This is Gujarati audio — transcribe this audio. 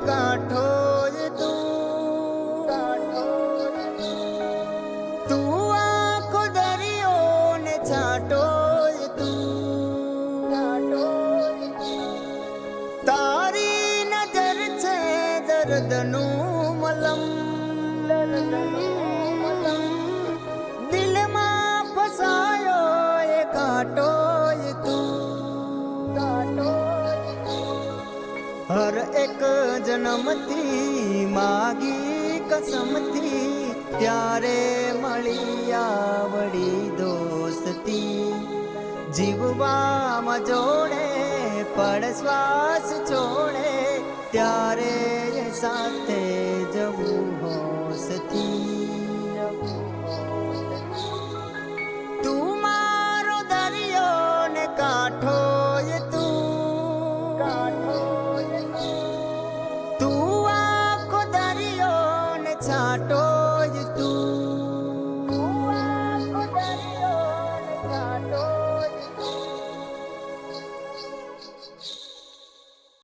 કાંઠો તું આખો દરિયો ને છાંટો તું તારી નજર છે દર્દનું મલમ દિલમાં ફસાયો એ કાંટો તું હર એક જન્મથી માગી કસમથી ત્યારે મળી આવડી દોસ્તી જીવવામાં જોડે પડ શ્વાસ છોડે ત્યારે સાથે